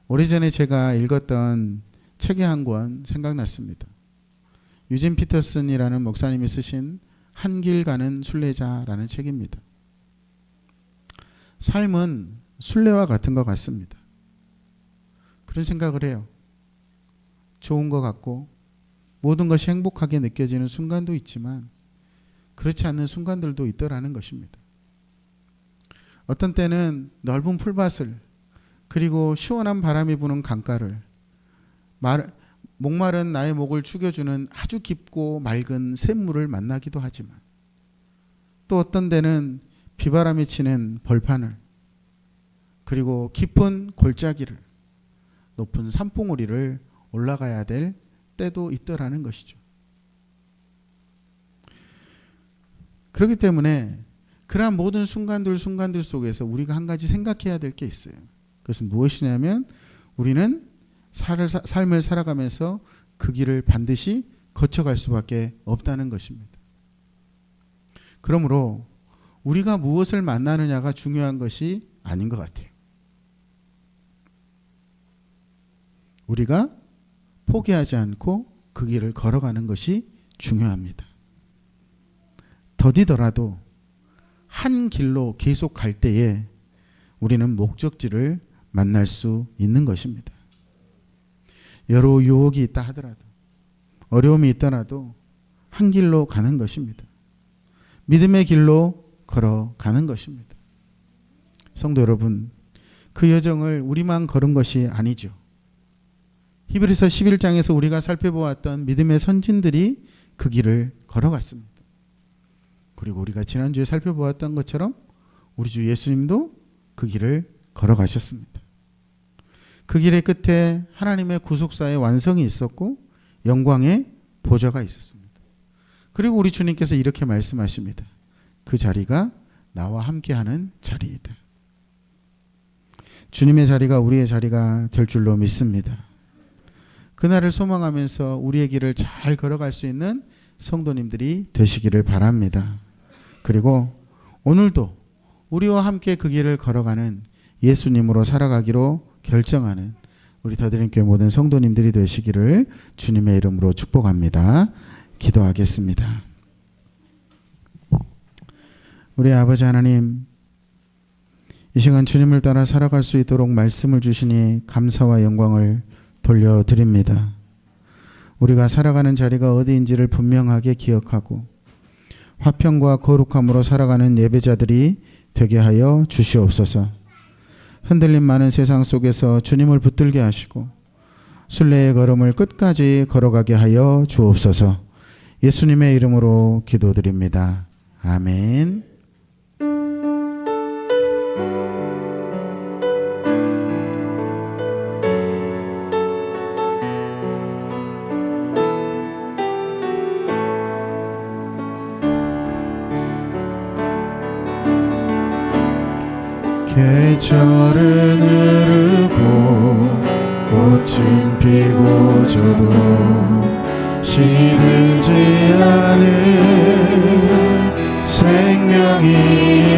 Speaker 1: 오래전에 제가 읽었던 책의 한 권 생각났습니다. 유진 피터슨이라는 목사님이 쓰신 한길 가는 순례자라는 책입니다. 삶은 순례와 같은 것 같습니다. 그런 생각을 해요. 좋은 것 같고 모든 것이 행복하게 느껴지는 순간도 있지만 그렇지 않는 순간들도 있더라는 것입니다. 어떤 때는 넓은 풀밭을, 그리고 시원한 바람이 부는 강가를, 목마른 나의 목을 죽여주는 아주 깊고 맑은 샘물을 만나기도 하지만, 또 어떤 때는 비바람이 치는 벌판을, 그리고 깊은 골짜기를, 높은 산봉우리를 올라가야 될 때도 있더라는 것이죠. 그렇기 때문에 그러한 모든 순간들 속에서 우리가 한 가지 생각해야 될 게 있어요. 그것은 무엇이냐면 우리는 삶을 살아가면서 그 길을 반드시 거쳐갈 수밖에 없다는 것입니다. 그러므로 우리가 무엇을 만나느냐가 중요한 것이 아닌 것 같아요. 우리가 포기하지 않고 그 길을 걸어가는 것이 중요합니다. 더디더라도 한 길로 계속 갈 때에 우리는 목적지를 만날 수 있는 것입니다. 여러 유혹이 있다 하더라도, 어려움이 있더라도 한 길로 가는 것입니다. 믿음의 길로 걸어가는 것입니다. 성도 여러분, 그 여정을 우리만 걸은 것이 아니죠. 히브리서 11장에서 우리가 살펴보았던 믿음의 선진들이 그 길을 걸어갔습니다. 그리고 우리가 지난주에 살펴보았던 것처럼 우리 주 예수님도 그 길을 걸어가셨습니다. 그 길의 끝에 하나님의 구속사의 완성이 있었고 영광의 보좌가 있었습니다. 그리고 우리 주님께서 이렇게 말씀하십니다. 그 자리가 나와 함께하는 자리이다. 주님의 자리가 우리의 자리가 될 줄로 믿습니다. 그날을 소망하면서 우리의 길을 잘 걸어갈 수 있는 성도님들이 되시기를 바랍니다. 그리고 오늘도 우리와 함께 그 길을 걸어가는 예수님으로 살아가기로 결정하는 우리 더드림교회 모든 성도님들이 되시기를 주님의 이름으로 축복합니다. 기도하겠습니다. 우리 아버지 하나님, 이 시간 주님을 따라 살아갈 수 있도록 말씀을 주시니 감사와 영광을 돌려드립니다. 우리가 살아가는 자리가 어디인지를 분명하게 기억하고 화평과 거룩함으로 살아가는 예배자들이 되게 하여 주시옵소서. 흔들림 많은 세상 속에서 주님을 붙들게 하시고 순례의 걸음을 끝까지 걸어가게 하여 주옵소서. 예수님의 이름으로 기도드립니다. 아멘.
Speaker 2: 계절은 흐르고 꽃은 피고 저도 시들지 않은 생명이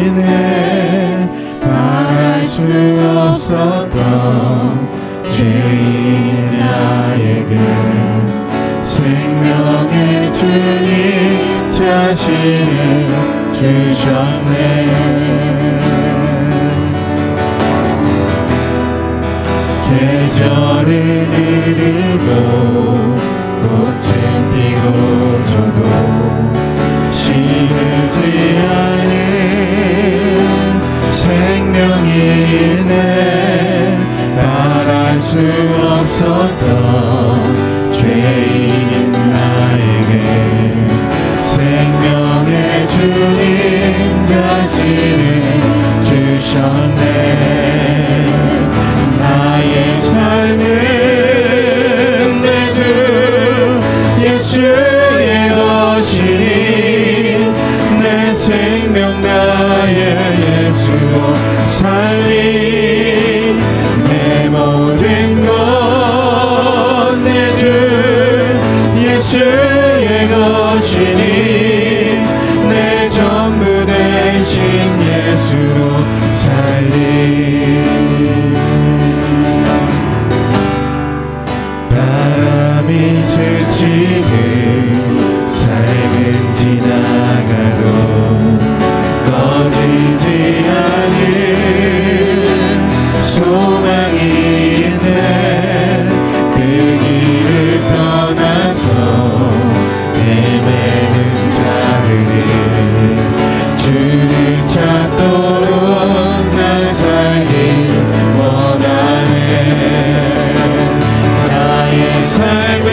Speaker 2: 있네. 바랄 수 없었던 죄인 나에게 생명의 주님 자신을 주셨네. 계절은 흐르고 꽃은 피고 저도 시들지 않은 생명이 있네. 말할 수 없었던 죄인인 나에게 생명의 주님 자신을 주셨네. 나의 삶은 내 주 예수의 것이니 내 생명 나의 예수로 살리. 내 모든 것 내 주 예수의 것이니 내 전부 되신 예수로 살리. 바람이 스치듯 삶은 지나가도 꺼지지 않은 소망이 있네. 그 길을 떠나서 헤매는 자들을 주를 찾도록 나 살길 원하네. 나의 삶은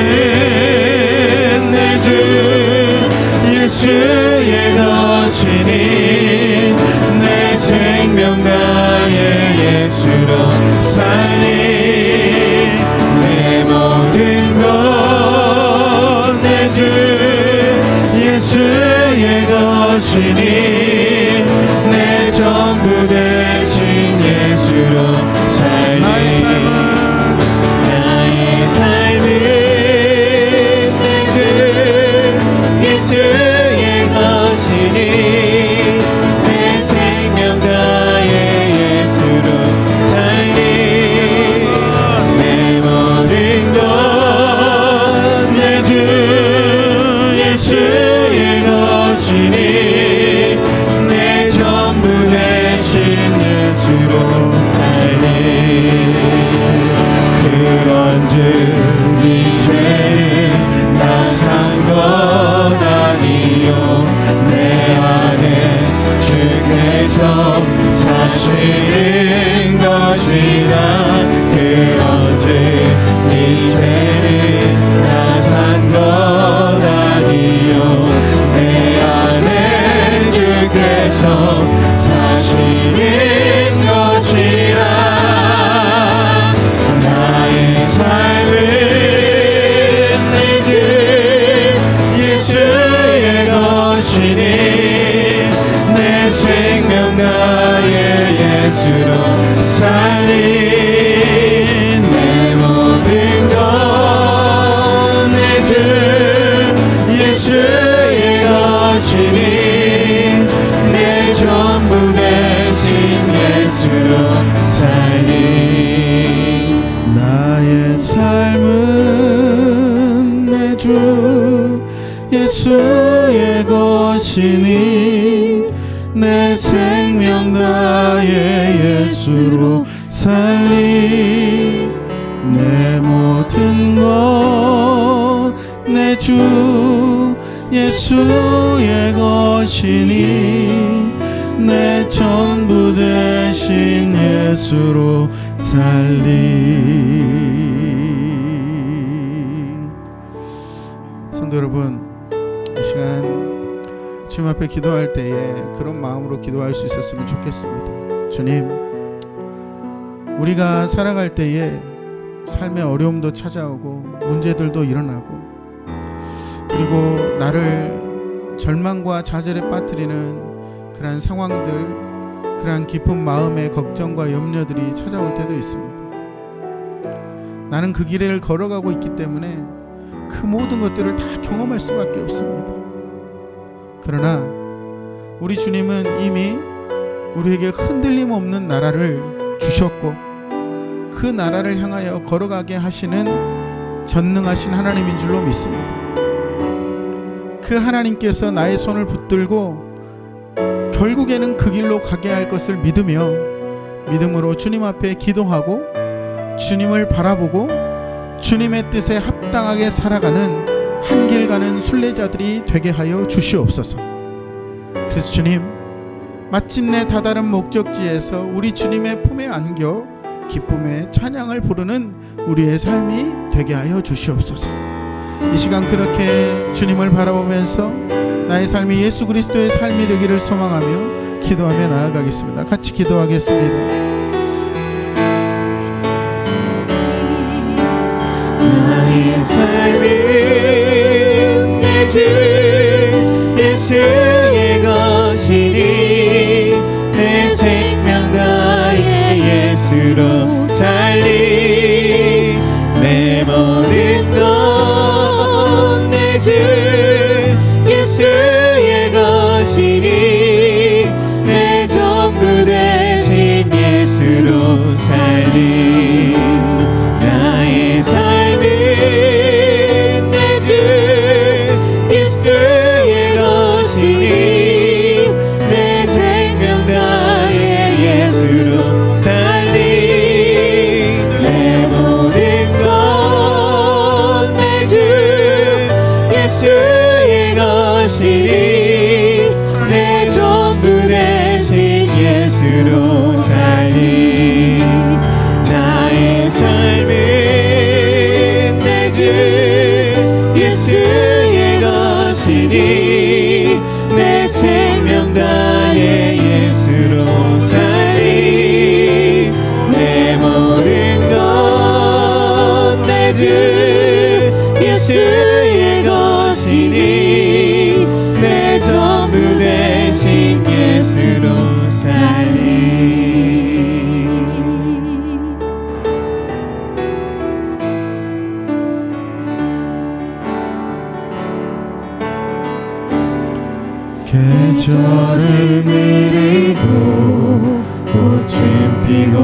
Speaker 2: 내 주 예수의 것이니 내 생명 나의 예수로 살리. 내 모든 것 내 주 예수의 것이니 내 전부 되신 예수로 살리. 나의 삶은 내 주 예수의 것이니 내 생명 나의 예수로 살리. 내 모든 것 내 주 예수의 것이니 내 전부 되신 예수로 살리. 그런즉 이제는 나 산 것 아니요 내 안에 주께서 사시는 것이라. 그런즉 이제는 나 산 것 아니요 내 안에 주께서 사시는 것이라. 나의 삶은 내 주 예수의 것이니 내 예수로 살린 내 모든 것 내 주 예수의 것이니 내 전부 대신 예수로 살린 나의 삶은 내 주 예수의 것이니 내 생명 나의 예수로 살린 내 모든 것 내 주 예수의 것이니 내 전부 대신 예수로 살린.
Speaker 1: 성도 여러분, 이 시간 주님 앞에 기도할 때에 그런 마음으로 기도할 수 있었으면 좋겠습니다. 주님, 우리가 살아갈 때에 삶의 어려움도 찾아오고 문제들도 일어나고 그리고 나를 절망과 좌절에 빠뜨리는 그러한 상황들, 그러한 깊은 마음의 걱정과 염려들이 찾아올 때도 있습니다. 나는 그 길을 걸어가고 있기 때문에 그 모든 것들을 다 경험할 수밖에 없습니다. 그러나 우리 주님은 이미 우리에게 흔들림 없는 나라를 주셨고 그 나라를 향하여 걸어가게 하시는 전능하신 하나님인 줄로 믿습니다. 그 하나님께서 나의 손을 붙들고 결국에는 그 길로 가게 할 것을 믿으며 믿음으로 주님 앞에 기도하고 주님을 바라보고 주님의 뜻에 합당하게 살아가는 한 길 가는 순례자들이 되게 하여 주시옵소서. 그래서 주님, 마침내 다다른 목적지에서 우리 주님의 품에 안겨 기쁨의 찬양을 부르는 우리의 삶이 되게 하여 주시옵소서. 이 시간 그렇게 주님을 바라보면서 나의 삶이 예수 그리스도의 삶이 되기를 소망하며 기도하며 나아가겠습니다. 같이 기도하겠습니다.
Speaker 2: 나의 삶은 내 주 예수의 것이니 내 생명 나의 예수로 살린 내 모든 것 내 주 예수의 것이니 내 전부 대신 예수로 살린 나의 삶은 내 주 예수의 것이니 내 생명 나의 예수로 살린 내 모든 것 내 주 예수의 것이니 내 전부 대신 예수로 살린 나의 삶은 내 주 예수의 것이니 내 생명 나의 예수로 살린 내 모든 것 내 주 예수의 것이니 내 전부 대신 예수로 살린. 계절은 흐르고 꽃은 피고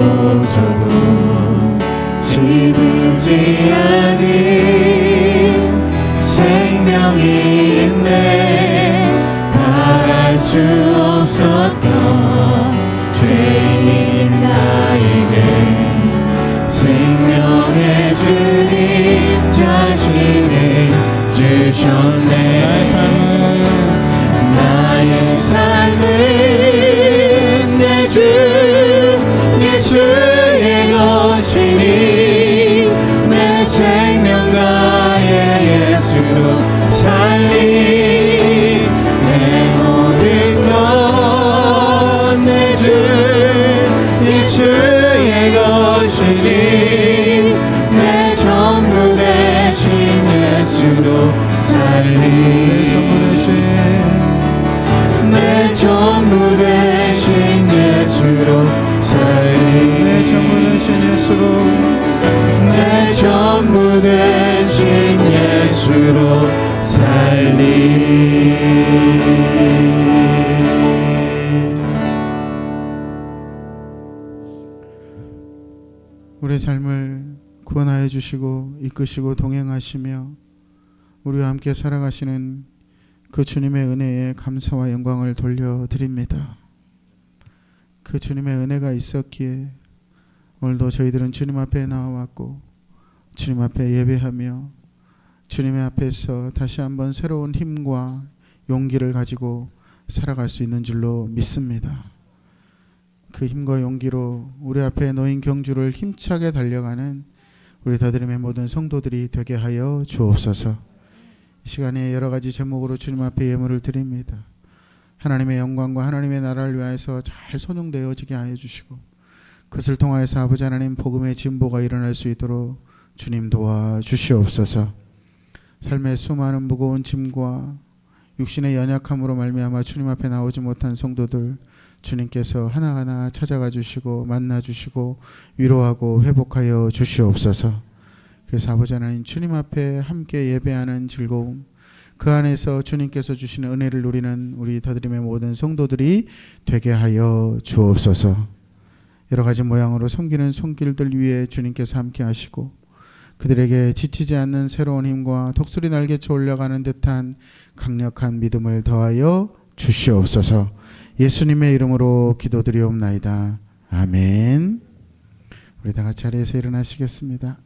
Speaker 2: 져도 시들지 않은 생명이 있네. 말할 수 없었던 죄인 나에게 생명의 주님 자신을 주셨네. 나의 삶은 내 주 예수의 것이니 내 생명 나의 예수로 살린 내 모든 것 내 주 예수의 것이니 내 전부 대신 예수로 살린 내 전부 대신 예수로 살린
Speaker 1: 우리의 삶을 구원하여 주시고 이끄시고 동행하시며 우리와 함께 살아가시는 그 주님의 은혜에 감사와 영광을 돌려드립니다. 그 주님의 은혜가 있었기에 오늘도 저희들은 주님 앞에 나와왔고 주님 앞에 예배하며 주님의 앞에서 다시 한번 새로운 힘과 용기를 가지고 살아갈 수 있는 줄로 믿습니다. 그 힘과 용기로 우리 앞에 놓인 경주를 힘차게 달려가는 우리 더드림의 모든 성도들이 되게 하여 주옵소서. 이 시간에 여러 가지 제목으로 주님 앞에 예물을 드립니다. 하나님의 영광과 하나님의 나라를 위하여서 잘 선용되어지게 하여 주시고 그것을 통하여서 아버지 하나님 복음의 진보가 일어날 수 있도록 주님 도와주시옵소서. 삶의 수많은 무거운 짐과 육신의 연약함으로 말미암아 주님 앞에 나오지 못한 성도들 주님께서 하나하나 찾아가 주시고 만나 주시고 위로하고 회복하여 주시옵소서. 그래서 아버지 하나님 주님 앞에 함께 예배하는 즐거움 그 안에서 주님께서 주시는 은혜를 누리는 우리 더드림의 모든 성도들이 되게 하여 주옵소서. 여러 가지 모양으로 섬기는 손길들 위에 주님께서 함께 하시고 그들에게 지치지 않는 새로운 힘과 독수리 날개쳐 올라가는 듯한 강력한 믿음을 더하여 주시옵소서. 예수님의 이름으로 기도드리옵나이다. 아멘. 우리 다 같이 자리에서 일어나시겠습니다.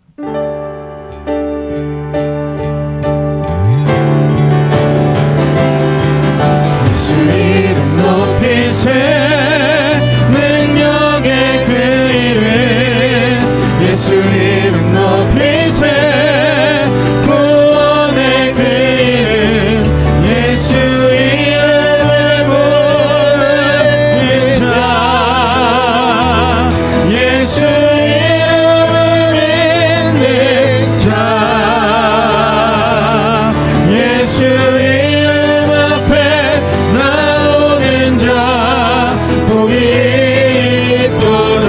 Speaker 2: 예수 이름 높이세 능력의 그 이름 예수 이름 높이세 구원의 그 이름 예수 이름을 부르는 자 예수 이름을 믿는 자 예수 이름 앞에 나오는 자 복이 있도다.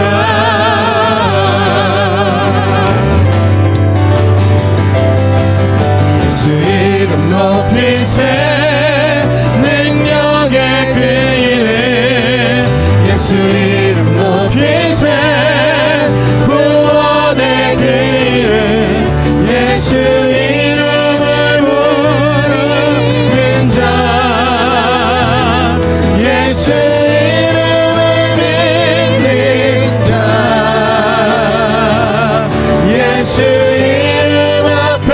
Speaker 2: 예수 이름 높이세 능력의 그 이름 예수 이름 높이세 구원의 그 이름 예수 이름을 부르는 자 예수 이름을 믿는 자 예수 이름 앞에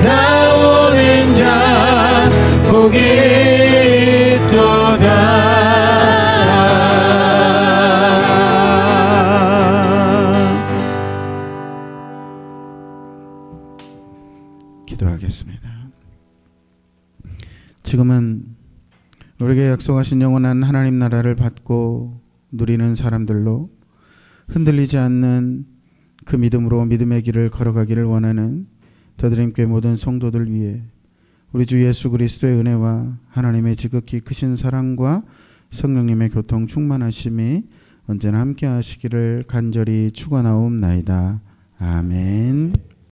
Speaker 2: 나오는 자 복이 있도다.
Speaker 1: 기도하겠습니다. 지금은 우리에게 약속하신 영원한 하나님 나라를 받고 누리는 사람들로 흔들리지 않는 그 믿음으로 믿음의 길을 걸어가기를 원하는 더드림교회 모든 성도들 위해 우리 주 예수 그리스도의 은혜와 하나님의 지극히 크신 사랑과 성령님의 교통 충만하심이 언제나 함께 하시기를 간절히 축원하옵나이다. 아멘.